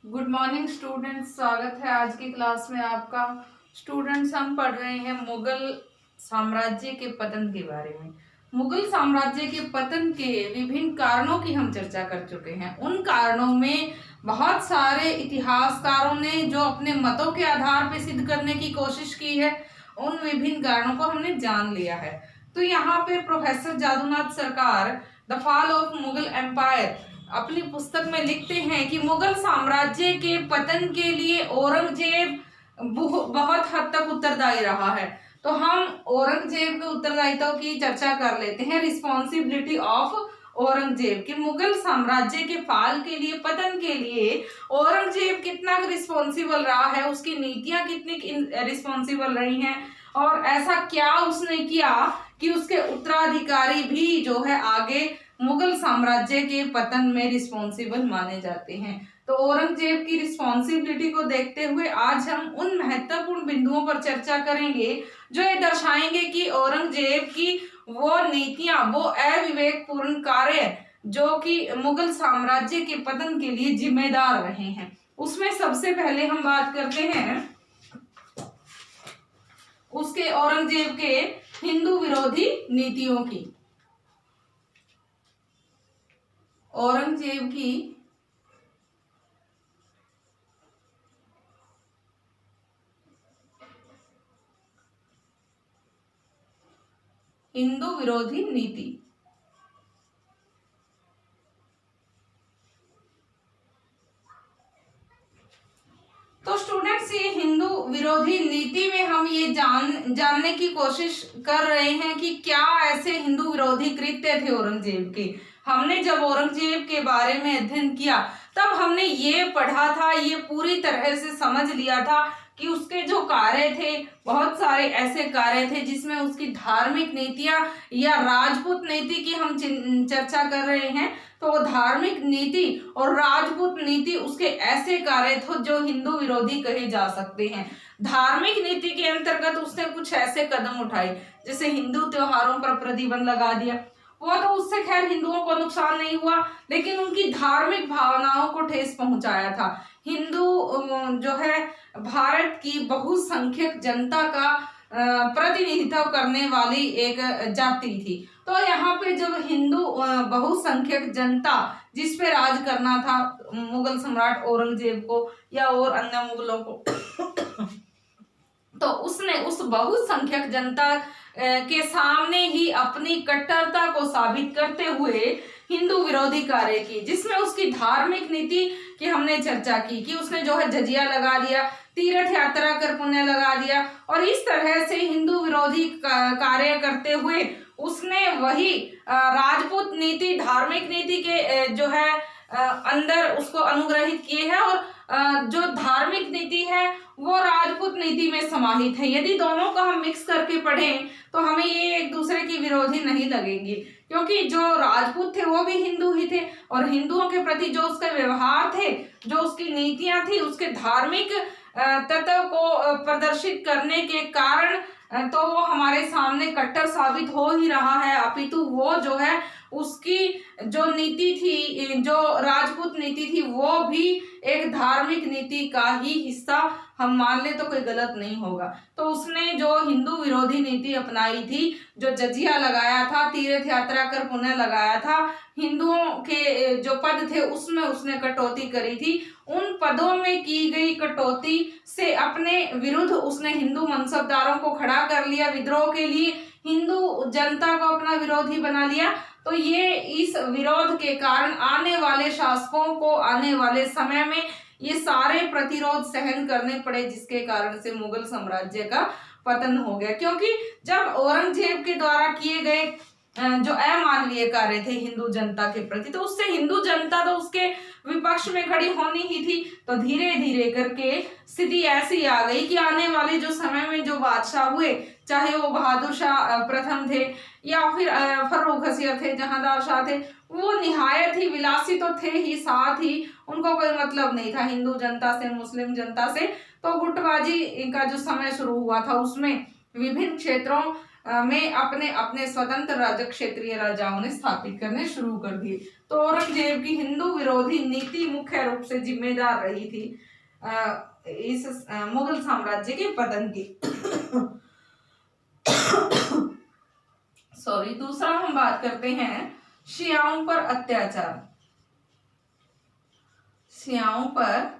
Good morning students, स्वागत है आज की क्लास में आपका। स्टूडेंट्स, हम पढ़ रहे हैं मुगल साम्राज्य के पतन के बारे में। मुगल साम्राज्य के पतन के विभिन्न कारणों की हम चर्चा कर चुके हैं। उन कारणों में बहुत सारे इतिहासकारों ने जो अपने मतों के आधार पर सिद्ध करने की कोशिश की है, उन विभिन्न कारणों को हमने जान लिया है। तो यहाँ पे professor Jadunath Sarkar the fall of Mughal empire अपनी पुस्तक में लिखते हैं कि मुगल साम्राज्य के पतन के लिए औरंगजेब बहुत हद तक उत्तरदायी रहा है। तो हम औरंगजेब के उत्तरदायित्व की चर्चा कर लेते हैं। रिस्पॉन्सिबिलिटी ऑफ औरंगजेब कि मुगल साम्राज्य के फाल के लिए, पतन के लिए औरंगजेब कितना रिस्पॉन्सिबल रहा है, उसकी नीतियां कितनी रिस्पॉन्सिबल रही हैं, और ऐसा क्या उसने किया कि उसके उत्तराधिकारी भी जो है आगे मुगल साम्राज्य के पतन में रिस्पॉन्सिबल माने जाते हैं। तो औरंगजेब की रिस्पॉन्सिबिलिटी को देखते हुए आज हम उन महत्वपूर्ण बिंदुओं पर चर्चा करेंगे जो ये दर्शाएंगे कि औरंगजेब की वो नीतियां, वो अविवेकपूर्ण कार्य जो कि मुगल साम्राज्य के पतन के लिए जिम्मेदार रहे हैं। उसमें सबसे पहले हम बात करते हैं उसके औरंगजेब के हिंदू विरोधी नीतियों की। औरंगजेब की हिंदू विरोधी नीति। तो स्टूडेंट्स, ये हिंदू विरोधी नीति में हम ये जानने की कोशिश कर रहे हैं कि क्या ऐसे हिंदू विरोधी कृत्य थे औरंगजेब के। हमने जब औरंगजेब के बारे में अध्ययन किया तब हमने ये पढ़ा था, ये पूरी तरह से समझ लिया था कि उसके जो कार्य थे, बहुत सारे ऐसे कार्य थे जिसमें उसकी धार्मिक नीतियां या राजपूत नीति की हम चर्चा कर रहे हैं। तो वो धार्मिक नीति और राजपूत नीति उसके ऐसे कार्य थे जो हिंदू विरोधी कहे जा सकते हैं। धार्मिक नीति के अंतर्गत उसने कुछ ऐसे कदम उठाए जैसे हिंदू त्योहारों पर प्रतिबंध लगा दिया। वो तो उससे खैर हिंदुओं को नुकसान नहीं हुआ, लेकिन उनकी धार्मिक भावनाओं को ठेस पहुंचाया था। हिंदू जो है भारत की बहुसंख्यक जनता का प्रतिनिधित्व करने वाली एक जाति थी। तो यहाँ पे जब हिंदू बहुसंख्यक जनता जिस पे राज करना था मुगल सम्राट औरंगजेब को या और अन्य मुगलों को तो उसने उस बहुसंख्यक जनता के सामने ही अपनी कट्टरता को साबित करते हुए हिंदू विरोधी कार्य की, जिसमें उसकी धार्मिक नीति की हमने चर्चा की कि उसने जो है जजिया लगा दिया, तीर्थ यात्रा कर पुण्य लगा दिया, और इस तरह से हिंदू विरोधी कार्य करते हुए उसने वही राजपूत नीति, धार्मिक नीति के जो है अंदर उसको अनुग्रहित किए हैं, और जो धार्मिक नीति है वो राजपूत नीति में समाहित है। यदि दोनों को हम मिक्स करके पढ़ें तो हमें ये एक दूसरे की विरोधी नहीं लगेंगी, क्योंकि जो राजपूत थे वो भी हिंदू ही थे, और हिंदुओं के प्रति जो उसके व्यवहार थे, जो उसकी नीतियां थी, उसके धार्मिक तत्व को प्रदर्शित करने के कारण तो वो हमारे सामने कट्टर साबित हो ही रहा है। अपितु वो जो है उसकी जो नीति थी, जो राजपूत नीति थी, वो भी एक धार्मिक नीति का ही हिस्सा हम मान ले तो कोई गलत नहीं होगा। तो उसने जो हिंदू विरोधी नीति अपनाई थी, जो जजिया लगाया था, तीर्थ यात्रा कर पुण्य लगाया था, हिंदुओं के जो पद थे उसमें उसने कटौती करी थी। उन पदों में की गई कटौती से अपने विरुद्ध उसने हिंदू मनसबदारों को खड़ा कर लिया, विद्रोह के लिए हिंदू जनता को अपना विरोधी बना लिया। तो ये इस विरोध के कारण आने वाले शासकों को आने वाले समय में ये सारे प्रतिरोध सहन करने पड़े, जिसके कारण से मुगल साम्राज्य का पतन हो गया। क्योंकि जब औरंगजेब के द्वारा किए गए जो अमानवीय कार्य थे हिंदू जनता के प्रति, तो उससे हिंदू जनता तो उसके विपक्ष में खड़ी होनी ही थी। तो धीरे धीरे करके स्थिति ऐसी आ गई कि आने वाले जो समय में जो बादशाह हुए, चाहे वो बहादुर शाह प्रथम थे या फिर फर्रुखसियर थे, जहांदार शाह थे, वो निहायत ही विलासी तो थे ही, साथ ही उनको कोई मतलब नहीं था हिंदू जनता से, मुस्लिम जनता से। तो गुटबाजी का जो समय शुरू हुआ था उसमें विभिन्न क्षेत्रों में अपने अपने स्वतंत्र राज्य क्षेत्रीय राजाओं ने स्थापित करने शुरू कर दिए। तो औरंगजेब की हिंदू विरोधी नीति मुख्य रूप से जिम्मेदार रही थी इस मुगल साम्राज्य के पतन की। सॉरी। दूसरा हम बात करते हैं शियाओं पर अत्याचार। शियाओं पर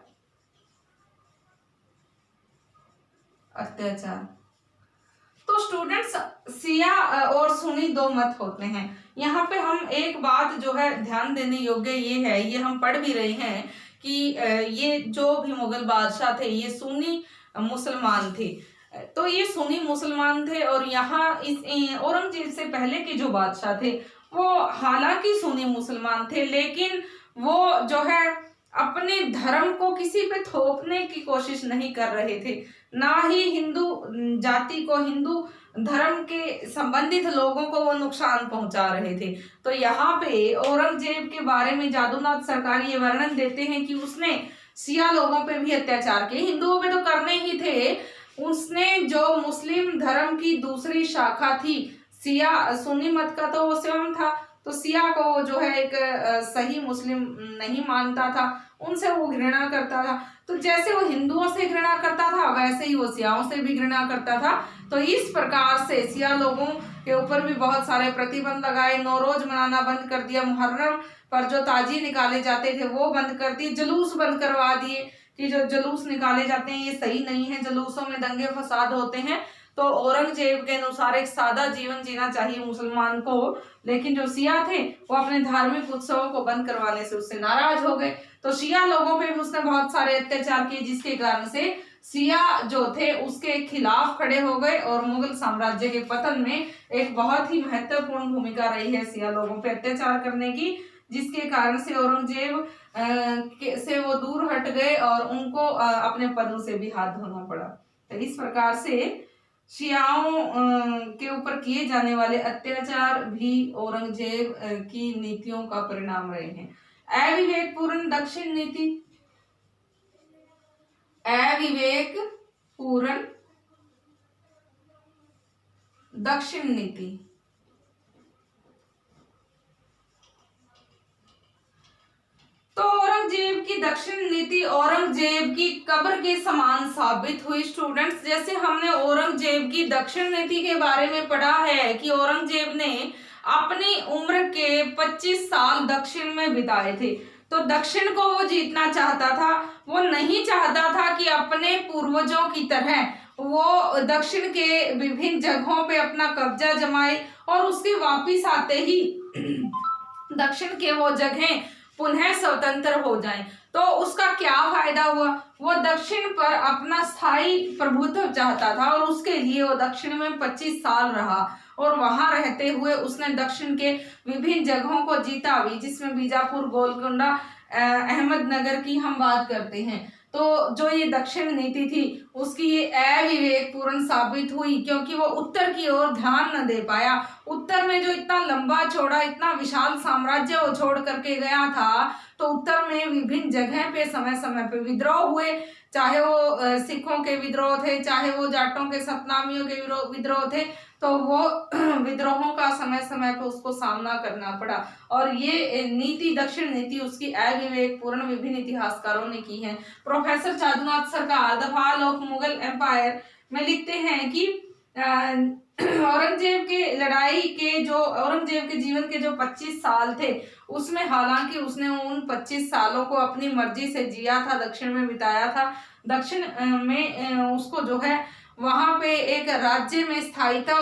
अत्याचार। तो स्टूडेंट्स, शिया और सुन्नी दो मत होते हैं। यहाँ पे हम एक बात जो है ध्यान देने योग्य ये है, ये हम पढ़ भी रहे हैं कि ये जो भी मुगल बादशाह थे ये सुन्नी मुसलमान थे। तो ये सुन्नी मुसलमान थे और यहाँ इस औरंगजेब से पहले के जो बादशाह थे वो हालांकि सुन्नी मुसलमान थे, लेकिन वो जो है अपने धर्म को किसी पे थोपने की कोशिश नहीं कर रहे थे, ना ही हिंदू जाति को, हिंदू धर्म के संबंधित लोगों को वो नुकसान पहुंचा रहे थे। तो यहाँ पे औरंगजेब के बारे में जादूनाथ सरकार ये वर्णन देते हैं कि उसने शिया लोगों पे भी अत्याचार किए। हिंदुओं पे तो करने ही थे, उसने जो मुस्लिम धर्म की दूसरी शाखा थी शिया, सुन्नी मत का तो वो स्वयं था, तो शिया को जो है एक सही मुस्लिम नहीं मानता था, उनसे वो घृणा करता था। तो जैसे वो हिंदुओं से घृणा करता था वैसे ही वो शियाओं से भी घृणा करता था। तो इस प्रकार से शिया लोगों के ऊपर भी बहुत सारे प्रतिबंध लगाए, नौरोज मनाना बंद कर दिया, मुहर्रम पर जो ताजिए निकाले जाते थे वो बंद कर दिए, जुलूस बंद करवा दिए कि जो जुलूस निकाले जाते हैं ये सही नहीं है, जुलूसों में दंगे फसाद होते हैं। तो औरंगजेब के अनुसार एक सादा जीवन जीना चाहिए मुसलमान को, लेकिन जो शिया थे वो अपने धार्मिक उत्सवों को बंद करवाने से उससे नाराज हो गए। तो शिया लोगों पे भी उसने बहुत सारे अत्याचार किए, जिसके कारण से शिया जो थे उसके खिलाफ खड़े हो गए और मुगल साम्राज्य के पतन में एक बहुत ही महत्वपूर्ण भूमिका रही है शिया लोगों पे अत्याचार करने की, जिसके कारण से औरंगजेब से वो दूर हट गए और उनको अपने पदों से भी हाथ धोना पड़ा। तो इस प्रकार से शियाओं के ऊपर किए जाने वाले अत्याचार भी औरंगजेब की नीतियों का परिणाम रहे हैं। अविवेकपूर्ण दक्षिण नीति। अविवेकपूर्ण दक्षिण नीति। तो औरंगजेब की दक्षिण नीति औरंगजेब की कब्र के समान साबित हुई। स्टूडेंट्स, जैसे हमने औरंगजेब की दक्षिण नीति के बारे में पढ़ा है कि औरंगजेब ने अपनी उम्र के 25 साल दक्षिण में बिताए थे। तो दक्षिण को वो जीतना चाहता था, वो नहीं चाहता था कि अपने पूर्वजों की तरह वो दक्षिण के विभिन्न जगहों पे अपना कब्जा जमाए और उसके वापिस आते ही दक्षिण के वो जगहें पुनः स्वतंत्र हो जाएं। तो उसका क्या फायदा हुआ? वो दक्षिण पर अपना स्थायी प्रभुत्व चाहता था और उसके लिए वो दक्षिण में 25 साल रहा और वहां रहते हुए उसने दक्षिण के विभिन्न जगहों को जीता भी, जिसमें बीजापुर, गोलकुंडा, अहमदनगर की हम बात करते हैं। तो जो ये दक्षिण नीति थी उसकी ये अविवेकपूर्ण साबित हुई, क्योंकि वो उत्तर की ओर ध्यान न दे पाया। उत्तर में जो इतना लंबा चौड़ा, इतना विशाल साम्राज्य वो छोड़ करके गया था, तो उत्तर में विभिन्न जगह पे समय समय पे विद्रोह हुए, चाहे वो सिखों के विद्रोह थे, चाहे वो जाटों के, सतनामियों के विद्रोह थे। तो वो विद्रोहों का समय समय पर उसको सामना करना पड़ा और ये नीति, दक्षिण नीति, उसकी अविवेकपूर्ण विभिन्न इतिहासकारों ने की है। Professor Jadunath Sarkar the fall of Mughal empire में लिखते हैं कि औरंगजेब के जीवन के जो 25 साल थे उसमें हालांकि उसने उन 25 सालों को अपनी मर्जी से जिया था, दक्षिण में बिताया था। दक्षिण में उसको जो है वहां पे एक राज्य में स्थायित्व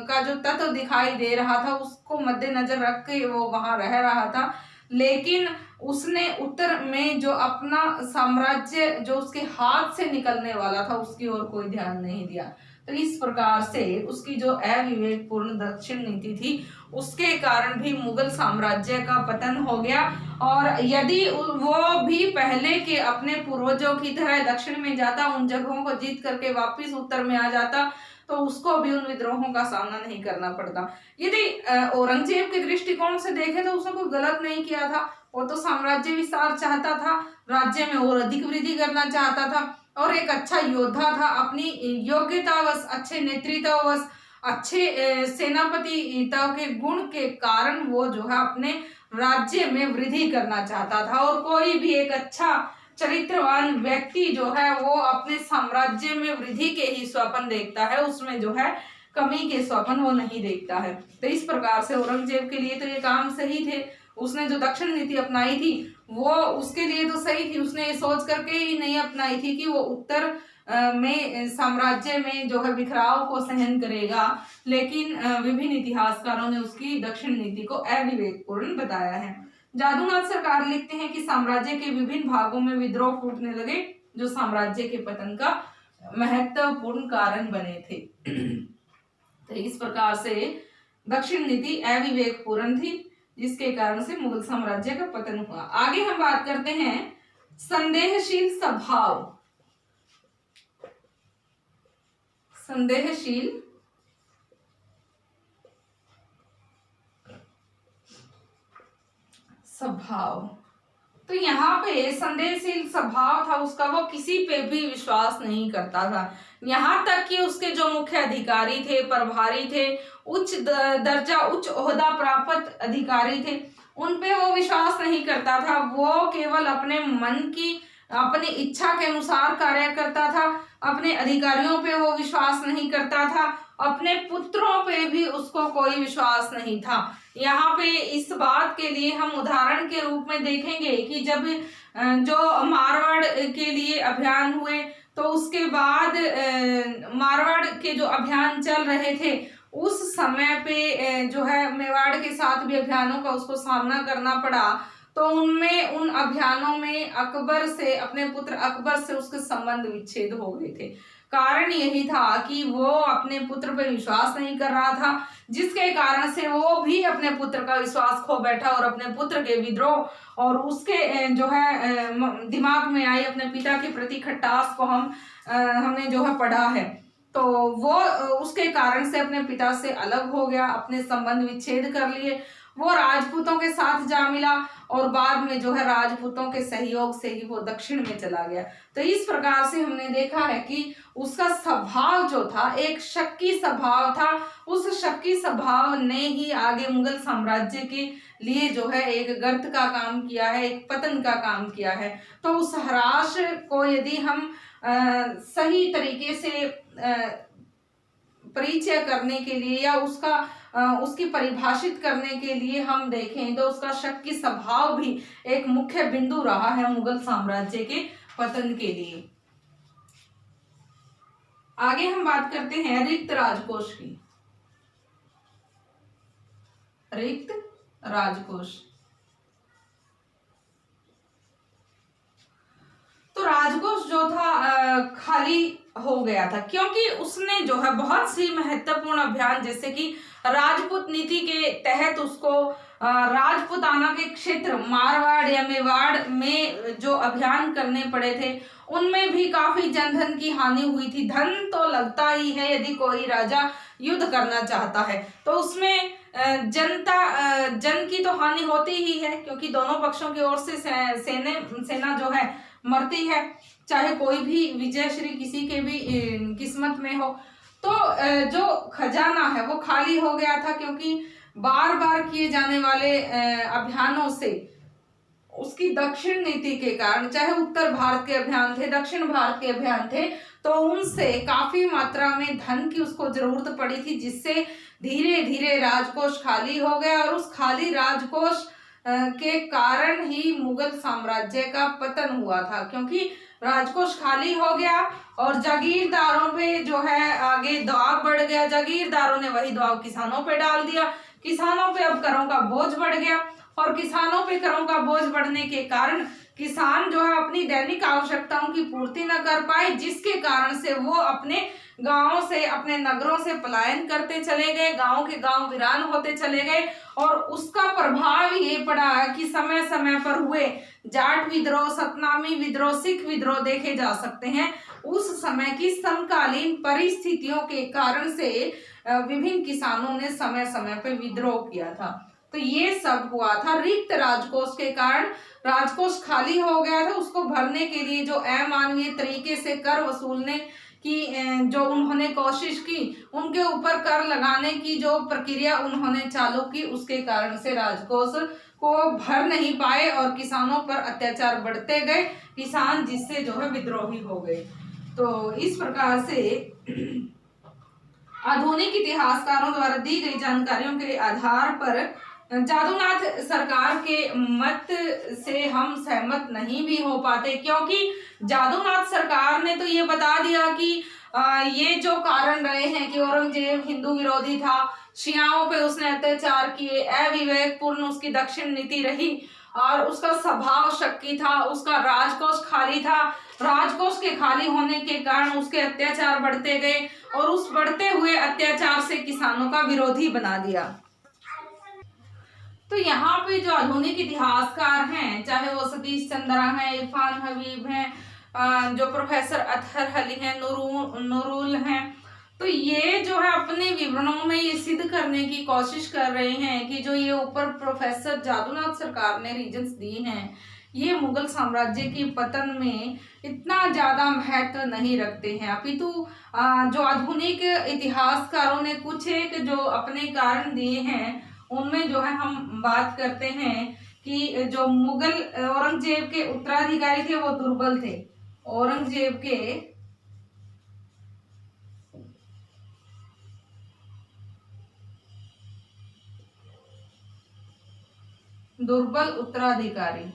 का जो तत्व दिखाई दे रहा था उसको मद्देनजर रख के वो वहां रह रहा था, लेकिन उसने उत्तर में जो अपना साम्राज्य जो उसके हाथ से निकलने वाला था उसकी ओर कोई ध्यान नहीं दिया। तो इस प्रकार से उसकी जो अविवेकपूर्ण दक्षिण नीति थी उसके कारण भी मुगल साम्राज्य का पतन हो गया। और यदि वो भी पहले के अपने पूर्वजों की तरह दक्षिण में जाता, उन जगहों को जीत करके वापस उत्तर में आ जाता, तो उसको भी उन विद्रोहों का सामना नहीं करना पड़ता। यदि औरंगजेब के दृष्टिकोण से देखें तो उसने कोई गलत नहीं किया था, वो तो साम्राज्य विस्तार चाहता था, राज्य में और अधिक वृद्धि करना चाहता था और एक अच्छा योद्धा था। अपनी योग्यतावश, अच्छे नेतृत्ववश अच्छे सेनापतिता के गुण के कारण वो जो है अपने राज्य में वृद्धि करना चाहता था। और कोई भी एक अच्छा चरित्रवान व्यक्ति जो है वो अपने साम्राज्य में वृद्धि के ही स्वप्न देखता है, उसमें जो है कमी के स्वप्न वो नहीं देखता है। तो इस प्रकार से औरंगजेब के लिए तो ये काम सही थे। उसने जो दक्षिण नीति अपनाई थी वो उसके लिए तो सही थी। उसने ये सोच करके ही नहीं अपनाई थी कि वो उत्तर में साम्राज्य में जो है बिखराव को सहन करेगा, लेकिन विभिन्न इतिहासकारों ने उसकी दक्षिण नीति को अविवेकपूर्ण बताया है। जादूनाथ सरकार लिखते हैं कि साम्राज्य के विभिन्न भागों में विद्रोह फूटने लगे, जो साम्राज्य के पतन का महत्वपूर्ण कारण बने थे। तो इस प्रकार से दक्षिण नीति अविवेकपूर्ण थी, जिसके कारण से मुगल साम्राज्य का पतन हुआ। आगे हम बात करते हैं संदेहशील स्वभाव। संदेहशील स्वभाव, तो यहाँ पे संदेहशील स्वभाव था उसका, वो किसी पे भी विश्वास नहीं करता था। यहाँ तक कि उसके जो मुख्य अधिकारी थे, प्रभारी थे, उच्च दर्जा उच्च ओहदा प्राप्त अधिकारी थे, उन पे वो विश्वास नहीं करता था। वो केवल अपने मन की अपनी इच्छा के अनुसार कार्य करता था। अपने अधिकारियों पे वो विश्वास नहीं करता था, अपने पुत्रों पे भी उसको कोई विश्वास नहीं था। यहाँ पे इस बात के लिए हम उदाहरण के रूप में देखेंगे कि जब जो मारवाड़ के लिए अभियान हुए, तो उसके बाद मारवाड़ के जो अभियान चल रहे थे, उस समय पे जो है मेवाड़ के साथ भी अभियानों का उसको सामना करना पड़ा। तो उनमें उन अभियानों में अकबर से, अपने पुत्र अकबर से उसके संबंध विच्छेद हो गए थे। कारण यही था कि वो अपने पुत्र पर विश्वास नहीं कर रहा था, जिसके कारण से वो भी अपने पुत्र का विश्वास खो बैठा और अपने पुत्र के विद्रोह और उसके जो है दिमाग में आई अपने पिता के प्रति खटास को हमने जो है पढ़ा है। तो वो उसके कारण से अपने पिता से अलग हो गया, अपने संबंध विच्छेद कर लिए। वो राजपूतों के साथ जा मिला और बाद में जो है राजपूतों के सहयोग से ही वो दक्षिण में चला गया। तो इस प्रकार से हमने देखा है कि उसका स्वभाव जो था एक शक्की स्वभाव था। उस शक्की स्वभाव ने ही आगे मुगल साम्राज्य के लिए जो है एक गर्त का काम किया है, एक पतन का काम किया है। तो उस हराश को यदि हम सही तरीके से परिचय करने के लिए या उसकी परिभाषित करने के लिए हम देखें, तो उसका शक्की स्वभाव भी एक मुख्य बिंदु रहा है मुगल साम्राज्य के पतन के लिए। आगे हम बात करते हैं रिक्त राजकोष की। रिक्त राजकोष, तो राजकोष जो था खाली हो गया था, क्योंकि उसने जो है बहुत सी महत्वपूर्ण अभियान, जैसे कि राजपूत नीति के तहत उसको राजपूताना के क्षेत्र मारवाड़ या मेवाड़ में जो अभियान करने पड़े थे, उनमें भी काफी जनधन की हानि हुई थी। धन तो लगता ही है यदि कोई राजा युद्ध करना चाहता है, तो उसमें जन की तो हानि होती ही है, क्योंकि दोनों पक्षों की ओर से सेना जो है मरती है, चाहे कोई भी विजयश्री किसी के भी किस्मत में हो। तो जो खजाना है वो खाली हो गया था, क्योंकि बार बार किए जाने वाले अभियानों से उसकी दक्षिण नीति के कारण, चाहे उत्तर भारत के अभियान थे, दक्षिण भारत के अभियान थे, तो उनसे काफी मात्रा में धन की उसको जरूरत पड़ी थी, जिससे धीरे धीरे राजकोष खाली हो गया। और उस खाली राजकोष के कारण ही मुगल साम्राज्य का पतन हुआ था, क्योंकि राजकोष खाली हो गया और जागीरदारों पे जो है आगे दबाव बढ़ गया। जागीरदारों ने वही दबाव किसानों पे डाल दिया। किसानों पे अब करों का बोझ बढ़ गया और किसानों पे करों का बोझ बढ़ने के कारण किसान जो है अपनी दैनिक आवश्यकताओं की पूर्ति न कर पाए, जिसके कारण से वो अपने गांवों से, अपने नगरों से पलायन करते चले गए, गांव के गांव वीरान होते चले गए। और उसका प्रभाव ये पड़ा कि समय समय पर हुए जाट विद्रोह, सतनामी विद्रोह, सिख विद्रोह देखे जा सकते हैं। उस समय की समकालीन परिस्थितियों के कारण से विभिन्न किसानों ने समय समय पर विद्रोह किया था। तो ये सब हुआ था रिक्त राजकोष के कारण। राजकोष खाली हो गया था, उसको भरने के लिए जो अमानवीय तरीके से कर वसूलने कि जो उन्होंने कोशिश की उनके ऊपर कर लगाने की जो प्रक्रिया उन्होंने चालू की, उसके कारण से राजकोष को भर नहीं पाए और किसानों पर अत्याचार बढ़ते गए, किसान जिससे जो है विद्रोही हो गए। तो इस प्रकार से आधुनिक इतिहासकारों द्वारा दी गई जानकारियों के आधार पर जादूनाथ सरकार के मत से हम सहमत नहीं भी हो पाते, क्योंकि जादूनाथ सरकार ने तो ये बता दिया कि ये जो कारण रहे हैं कि औरंगजेब हिंदू विरोधी था, शियाओं पे उसने अत्याचार किए, अविवेकपूर्ण उसकी दक्षिण नीति रही और उसका स्वभाव शक्की था, उसका राजकोष खाली था, राजकोष के खाली होने के कारण उसके अत्याचार बढ़ते गए और उस बढ़ते हुए अत्याचार से किसानों का विरोधी बना दिया। तो यहाँ पे जो आधुनिक इतिहासकार हैं, चाहे वो सतीश चंद्रा हैं, इरफान हबीब हैं, जो प्रोफेसर अतहर अली हैं, नूरुल हैं, तो ये जो है अपने विवरणों में ये सिद्ध करने की कोशिश कर रहे हैं कि जो ये ऊपर प्रोफेसर जादूनाथ सरकार ने रीजन्स दिए हैं, ये मुगल साम्राज्य की पतन में इतना ज्यादा महत्व नहीं रखते हैं, अपितु जो आधुनिक इतिहासकारों ने कुछ एक जो अपने कारण दिए हैं उनमें जो है हम बात करते हैं कि जो मुगल औरंगजेब के उत्तराधिकारी थे वो दुर्बल थे। औरंगजेब के दुर्बल उत्तराधिकारी,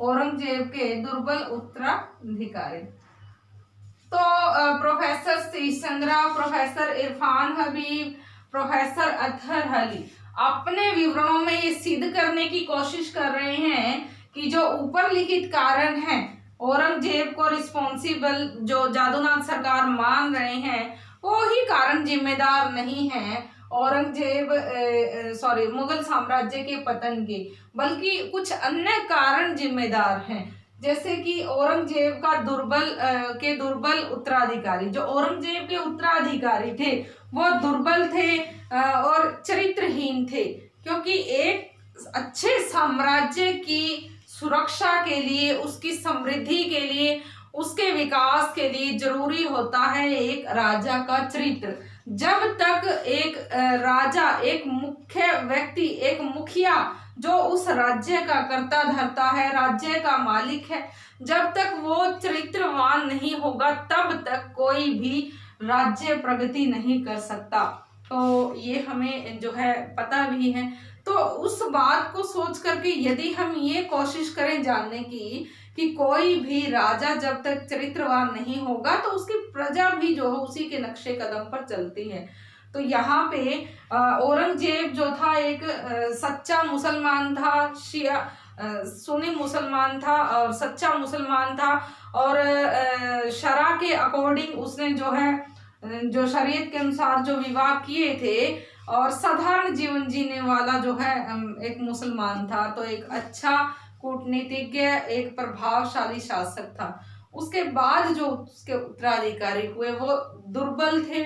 औरंगजेब के दुर्बल उत्तराधिकारी तो professor Satish Chandra, professor Irfan Habib, professor Athar Ali अपने विवरणों में ये सिद्ध करने की कोशिश कर रहे हैं कि जो ऊपर लिखित कारण हैं औरंगजेब को रिस्पॉन्सिबल जो जादूनाथ सरकार मान रहे हैं, वो ही कारण जिम्मेदार नहीं है मुगल साम्राज्य के पतन के, बल्कि कुछ अन्य कारण जिम्मेदार हैं। जैसे कि औरंगजेब का दुर्बल उत्तराधिकारी, जो औरंगजेब के उत्तराधिकारी थे वो दुर्बल थे और चरित्रहीन थे, क्योंकि एक अच्छे साम्राज्य की सुरक्षा के लिए, उसकी समृद्धि के लिए, उसके विकास के लिए जरूरी होता है एक राजा का चरित्र। जब तक एक राजा, एक मुख्य व्यक्ति, एक मुखिया जो उस राज्य का कर्ता धर्ता है, राज्य का मालिक है, जब तक वो चरित्रवान नहीं होगा तब तक कोई भी राज्य प्रगति नहीं कर सकता। तो ये हमें जो है पता भी है। तो उस बात को सोच करके यदि हम ये कोशिश करें जानने की कि कोई भी राजा जब तक चरित्रवान नहीं होगा तो उसकी प्रजा भी जो है उसी के नक्शे कदम पर चलती है। तो यहाँ पे औरंगजेब जो था एक सच्चा मुसलमान था, शिया सुन्नी मुसलमान था और सच्चा मुसलमान था, और शरा के अकॉर्डिंग उसने जो है जो शरीयत के अनुसार जो विवाह किए थे और साधारण जीवन जीने वाला जो है एक मुसलमान था। तो एक अच्छा कूटनीतिज्ञ, एक प्रभावशाली शासक था। उसके बाद जो उसके उत्तराधिकारी हुए वो दुर्बल थे,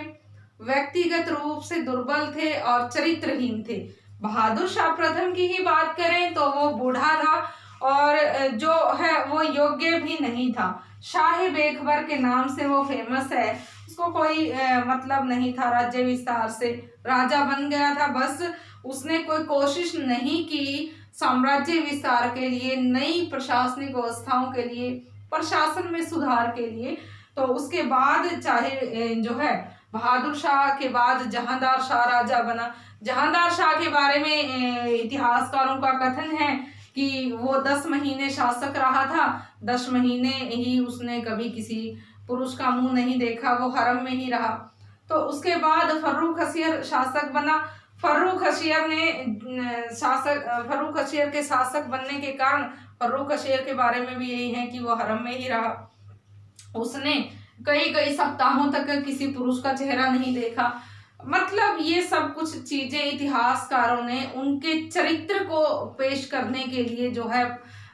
व्यक्तिगत रूप से दुर्बल थे और चरित्रहीन थे। बहादुर शाह प्रथम की ही बात करें तो वो बूढ़ा था और जो है वो योग्य भी नहीं था। शाही बेखबर के नाम से वो फेमस है, उसको कोई मतलब नहीं था राज्य विस्तार से, राजा बन गया था बस, उसने कोई कोशिश नहीं की साम्राज्य विस्तार के लिए, नई प्रशासनिक व्यवस्थाओं के लिए, प्रशासन में सुधार के लिए। तो उसके बाद चाहे जो है बहादुर शाह के बाद जहांदार शाह राजा बना। जहांदार शाह के बारे में इतिहासकारों का कथन है कि वो 10 महीने शासक रहा था, 10 महीने ही उसने कभी किसी पुरुष का मुंह नहीं देखा, वो हरम में ही रहा। तो उसके बाद फर्रुख हसीर शासक बना। फर्रुख हसीर के शासक बनने के कारण फर्रुख हसीर के बारे में भी यही है कि वो हरम में ही रहा। उसने कई सप्ताहों तक किसी पुरुष का चेहरा नहीं देखा। मतलब ये सब कुछ चीजें इतिहासकारों ने उनके चरित्र को पेश करने के लिए जो है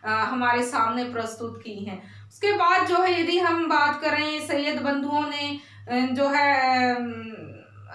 हमारे सामने प्रस्तुत की हैं। उसके बाद जो है यदि हम बात करें, सैयद बंधुओं ने जो है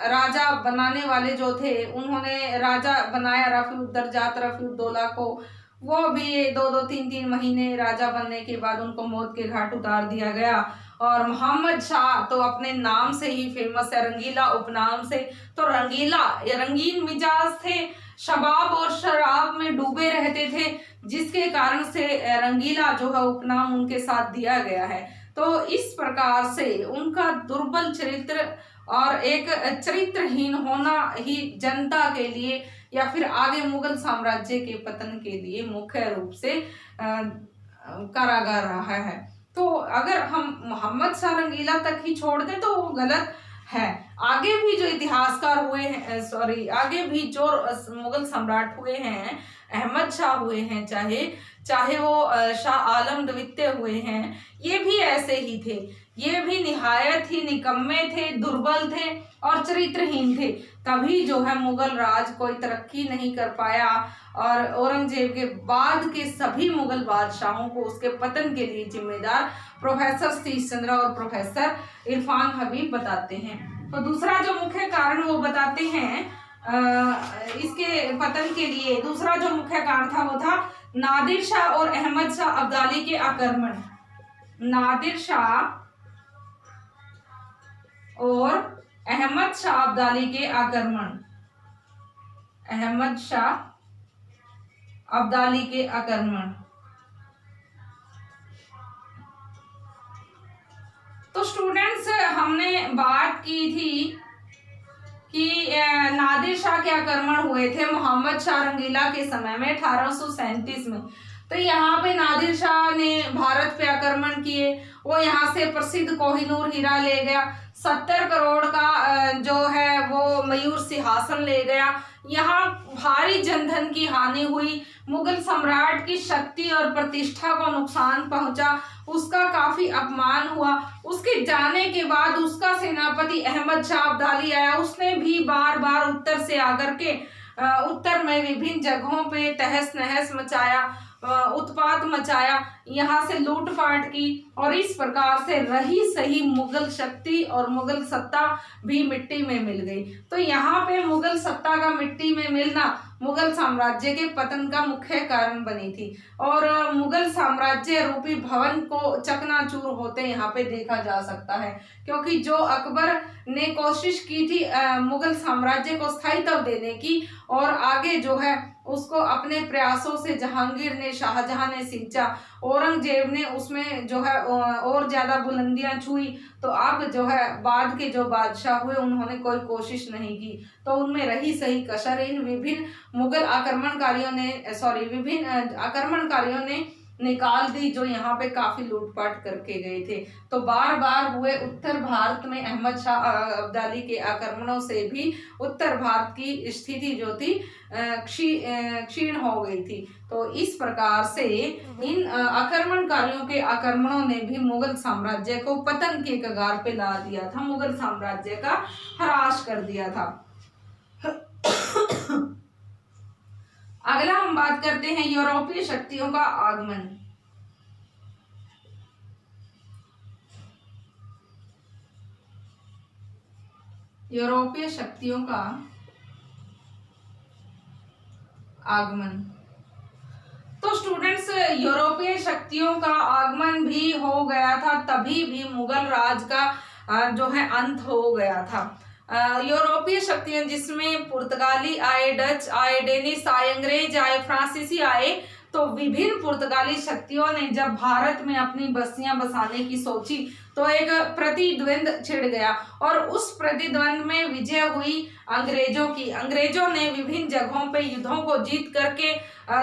राजा बनाने वाले जो थे, उन्होंने राजा बनाया रफीउद्दर्जात रफीउद्दौला को, वो भी 2-2 3-3 महीने राजा बनने के बाद उनको मौत के घाट उतार दिया गया। और मोहम्मद शाह तो अपने नाम से ही फेमस है, रंगीला उपनाम से। तो रंगीला, ये रंगीन मिजाज थे, शबाब और शराब में डूबे रहते थे, जिसके कारण से रंगीला जो है उपनाम उनके साथ दिया गया है। तो इस प्रकार से उनका दुर्बल चरित्र और एक चरित्रहीन होना ही जनता के लिए या फिर आगे मुगल साम्राज्य के पतन के लिए मुख्य रूप से कारागार रहा है। तो अगर हम मोहम्मद शाह रंगीला तक ही छोड़ दें तो वो गलत है। आगे भी जो इतिहासकार हुए हैं, आगे भी जो मुगल सम्राट हुए हैं, अहमद शाह हुए हैं, चाहे वो शाह आलम द्वितीय हुए हैं, ये भी ऐसे ही थे। ये भी निहायत ही निकम्मे थे, दुर्बल थे और चरित्रहीन थे। तभी जो है मुगल राज कोई तरक्की नहीं कर पाया और औरंगजेब के बाद के सभी मुगल बादशाहों को उसके पतन के लिए जिम्मेदार प्रोफेसर सतीश चंद्र और प्रोफेसर इरफान हबीब बताते हैं। तो दूसरा जो मुख्य कारण वो बताते हैं इसके पतन के लिए, दूसरा जो मुख्य कारण था वो था नादिर शाह और अहमद शाह अब्दाली के आक्रमण। नादिर शाह और अहमद शाह अब्दाली के आक्रमण। अहमद शाह अब्दाली के आक्रमण। तो स्टूडेंट्स, हमने बात की थी कि नादिर शाह के आक्रमण हुए थे मोहम्मद शाह रंगीला के समय में 1837 में। तो यहाँ पे नादिर शाह ने भारत पे आक्रमण किए, वो यहाँ से प्रसिद्ध कोहिनूर हीरा ले गया, 70 करोड़ का जो है वो मयूर सिंहासन ले गया। यहाँ भारी जनधन की हानि हुई, मुगल सम्राट की शक्ति और प्रतिष्ठा को नुकसान पहुंचा, उसका काफी अपमान हुआ। उसके जाने के बाद उसका सेनापति अहमद शाह अब्दाली आया, उसने भी बार बार उत्तर से आकर के उत्तर में विभिन्न जगहों पे तहस नहस मचाया, उत्पात मचाया, यहाँ से लूटपाट की और इस प्रकार से रही सही मुगल शक्ति और मुगल सत्ता भी मिट्टी में मिल गई। तो यहाँ पे मुगल सत्ता का मिट्टी में मिलना मुगल साम्राज्य के पतन का मुख्य कारण बनी थी और मुगल साम्राज्य रूपी भवन को चकनाचूर होते यहाँ पे देखा जा सकता है, क्योंकि जो अकबर ने कोशिश की थी मुगल साम्राज्य को स्थायित्व देने की और आगे जो है उसको अपने प्रयासों से जहांगीर ने, शाहजहां ने सींचा, औरंगजेब ने उसमें जो है और ज्यादा बुलंदियां छुई। तो अब जो है बाद के जो बादशाह हुए उन्होंने कोई कोशिश नहीं की, तो उनमें रही सही कसर इन विभिन्न आक्रमणकारियों ने निकाल दी, जो यहाँ पे काफी लूटपाट करके गए थे। तो बार बार हुए उत्तर भारत में अहमद शाह अब्दाली के आक्रमणों से भी उत्तर भारत की स्थिति जो थी क्षीण हो गई थी। तो इस प्रकार से इन आक्रमणकारियों के आक्रमणों ने भी मुगल साम्राज्य को पतन के कगार पे ला दिया था, मुगल साम्राज्य का ह्रास कर दिया था। अगला हम बात करते हैं यूरोपीय शक्तियों का आगमन। यूरोपीय शक्तियों का आगमन। तो स्टूडेंट्स, यूरोपीय शक्तियों का आगमन भी हो गया था, तभी भी मुगल राज का जो है अंत हो गया था। यूरोपीय शक्तियां जिसमें पुर्तगाली आए, डच आए, डेनिश आए, अंग्रेज आए, फ्रांसीसी आए। तो विभिन्न पुर्तगाली शक्तियों ने जब भारत में अपनी बस्तियां बसाने की सोची तो एक प्रतिद्वंद छिड़ गया और उस प्रतिद्वंद में विजय हुई अंग्रेजों की। अंग्रेजों ने विभिन्न जगहों पे युद्धों को जीत करके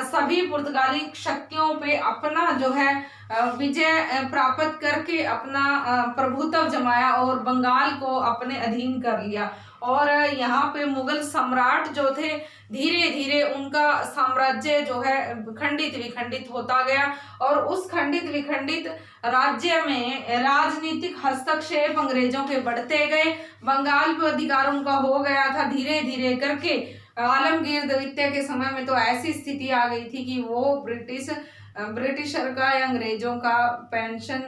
सभी पुर्तगाली शक्तियों पे अपना जो है विजय प्राप्त करके अपना प्रभुत्व जमाया और बंगाल को अपने अधीन कर लिया। और यहाँ पे मुगल सम्राट जो थे धीरे धीरे उनका साम्राज्य जो है खंडित विखंडित होता गया और उस खंडित विखंडित राज्य में राजनीतिक हस्तक्षेप अंग्रेजों के बढ़ते गए। बंगाल पर अधिकार उनका हो गया था धीरे धीरे करके। आलमगीर द्वितीय के समय में तो ऐसी स्थिति आ गई थी कि वो ब्रिटिशर का या अंग्रेजों का पेंशन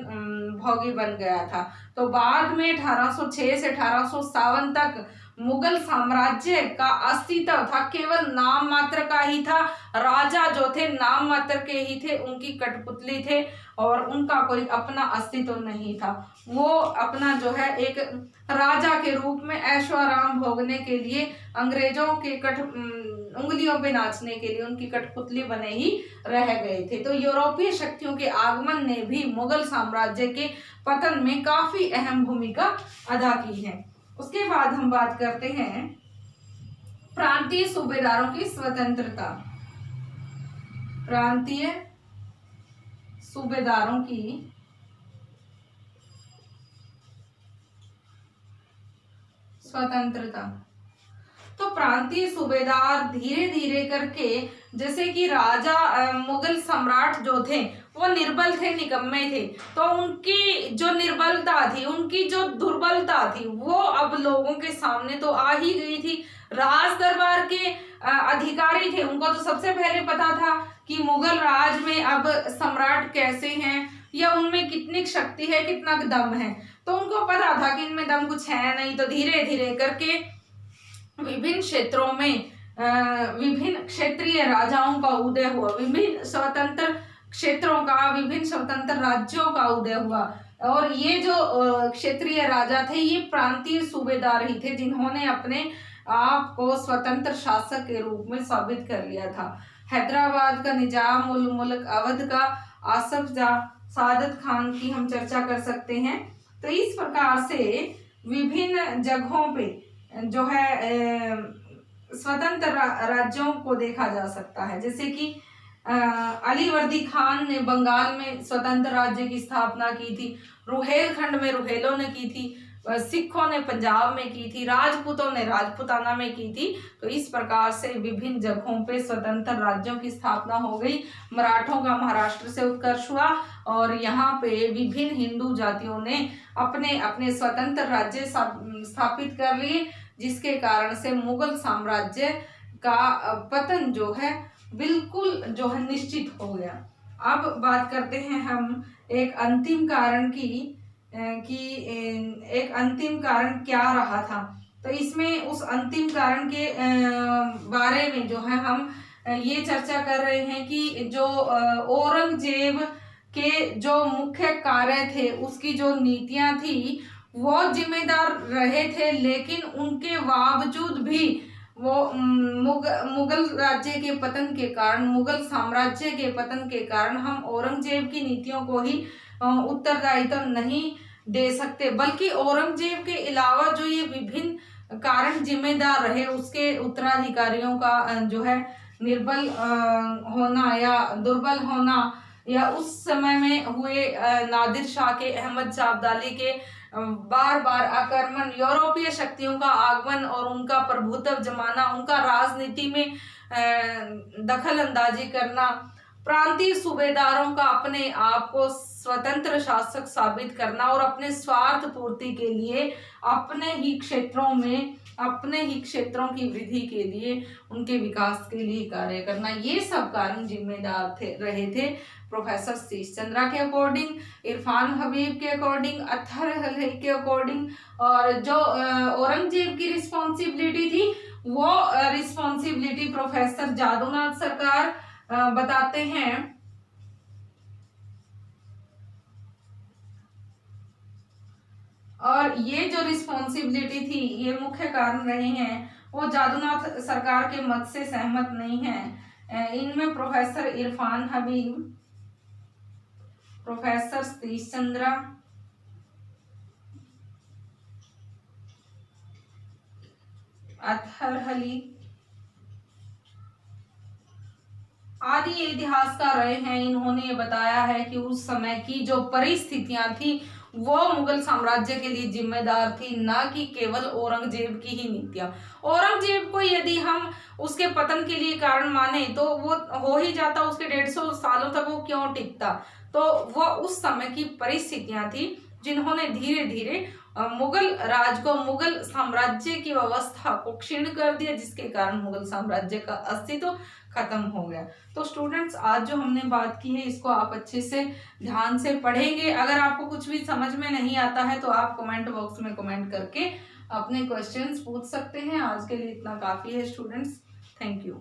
भोगी बन गया था। तो बाद में 1806 से 1857 तक मुगल साम्राज्य का अस्तित्व था केवल नाम मात्र का ही था। राजा जो थे नाम मात्र के ही थे, उनकी कठपुतली थे और उनका कोई अपना अस्तित्व नहीं था। वो अपना जो है एक राजा के रूप में ऐशो आराम भोगने के लिए अंग्रेजों के उंगलियों पे नाचने के लिए उनकी कठपुतली बने ही रह गए थे। तो यूरोपीय शक्तियों के आगमन ने भी मुगल साम्राज्य के पतन में काफी अहम भूमिका अदा की है। उसके बाद हम बात करते हैं प्रांतीय सूबेदारों की स्वतंत्रता। प्रांतीय सूबेदारों की स्वतंत्रता। तो प्रांतीय सूबेदार धीरे धीरे करके, जैसे कि राजा मुगल सम्राट जो थे वो निर्बल थे, निकम्मे थे, तो उनकी जो निर्बलता थी, उनकी जो दुर्बलता थी, वो अब लोगों के सामने तो आ ही गई थी। राज दरबार के अधिकारी थे, उनको तो सबसे पहले पता था कि मुगल राज में अब सम्राट कैसे हैं या उनमें कितनी शक्ति है, कितना दम है। तो उनको पता था कि इनमें दम कुछ है नहीं। तो धीरे धीरे करके विभिन्न क्षेत्रों में विभिन्न क्षेत्रीय राजाओं का उदय हुआ, विभिन्न स्वतंत्र क्षेत्रों का, विभिन्न स्वतंत्र राज्यों का उदय हुआ। और ये जो क्षेत्रीय राजा थे ये प्रांतीय सूबेदार ही थे, जिन्होंने अपने आप को स्वतंत्र शासक के रूप में साबित कर लिया था। हैदराबाद का निजाम उल मुल्क, अवध का आसफ जाह, सादत खान की हम चर्चा कर सकते हैं। तो इस प्रकार से विभिन्न जगहों पे जो है स्वतंत्र राज्यों को देखा जा सकता है। जैसे कि अलीवर्दी खान ने बंगाल में स्वतंत्र राज्य की स्थापना की थी, रुहेलखंड में रुहेलों ने की थी, सिखों ने पंजाब में की थी, राजपूतों ने राजपूताना में की थी। तो इस प्रकार से विभिन्न जगहों पे स्वतंत्र राज्यों की स्थापना हो गई। मराठों का महाराष्ट्र से उत्कर्ष हुआ और यहाँ पे विभिन्न हिंदू जातियों ने अपने अपने स्वतंत्र राज्य स्थापित कर लिए, जिसके कारण से मुगल साम्राज्य का पतन जो है बिल्कुल जो है निश्चित हो गया। अब बात करते हैं हम एक अंतिम कारण की कि एक अंतिम कारण क्या रहा था। तो इसमें उस अंतिम कारण के बारे में जो है हम ये चर्चा कर रहे हैं कि जो औरंगजेब के जो मुख्य कार्य थे, उसकी जो नीतियां थी वो जिम्मेदार रहे थे, लेकिन उनके बावजूद भी वो मुगल राज्य के पतन के कारण, मुगल साम्राज्य के पतन के कारण हम औरंगजेब की नीतियों को ही उत्तरदायित्व नहीं दे सकते, बल्कि औरंगजेब के अलावा जो ये विभिन्न कारण जिम्मेदार रहे उसके उत्तराधिकारियों का जो है निर्बल होना या दुर्बल होना, या उस समय में हुए नादिर शाह के, अहमद शाह अब्दाली के बार बार आक्रमण, यूरोपीय शक्तियों का आगमन और उनका प्रभुत्व जमाना, उनका राजनीति में दखल अंदाजी करना, प्रांतीय सूबेदारों का अपने आप को स्वतंत्र शासक साबित करना और अपने स्वार्थ पूर्ति के लिए अपने ही क्षेत्रों की वृद्धि के लिए, उनके विकास के लिए कार्य करना, ये सब कारण जिम्मेदार रहे थे प्रोफेसर सतीश चंद्रा के अकॉर्डिंग, इरफान हबीब के अकॉर्डिंग, अत्तर अली के अकॉर्डिंग। और जो औरंगजेब की रिस्पॉन्सिबिलिटी थी वो रिस्पॉन्सिबिलिटी प्रोफेसर जादूनाथ सरकार बताते हैं। और ये जो रिस्पॉन्सिबिलिटी थी, ये मुख्य कारण रहे हैं, वो जादूनाथ सरकार के मत से सहमत नहीं है। इनमें प्रोफेसर इरफान हबीब, प्रोफेसर सतीश चंद्रा, अत्तर अली आदि ये इतिहासकार रहे हैं। इन्होंने ये बताया है कि उस समय की जो परिस्थितियां थी वो मुगल साम्राज्य के लिए जिम्मेदार थी, ना कि केवल औरंगजेब की ही नीतियां। औरंगजेब को यदि हम उसके पतन के लिए कारण माने तो वो हो ही जाता, उसके 150 सालों तक वो क्यों टिकता। तो वो उस समय की परिस्थितियां थी जिन्होंने धीरे धीरे मुगल राज को, मुगल साम्राज्य की व्यवस्था को क्षीण कर दिया, जिसके कारण मुगल साम्राज्य का अस्तित्व खत्म हो गया। तो स्टूडेंट्स, आज जो हमने बात की है इसको आप अच्छे से ध्यान से पढ़ेंगे। अगर आपको कुछ भी समझ में नहीं आता है तो आप कमेंट बॉक्स में कमेंट करके अपने क्वेश्चंस पूछ सकते हैं। आज के लिए इतना काफ़ी है स्टूडेंट्स। Thank you.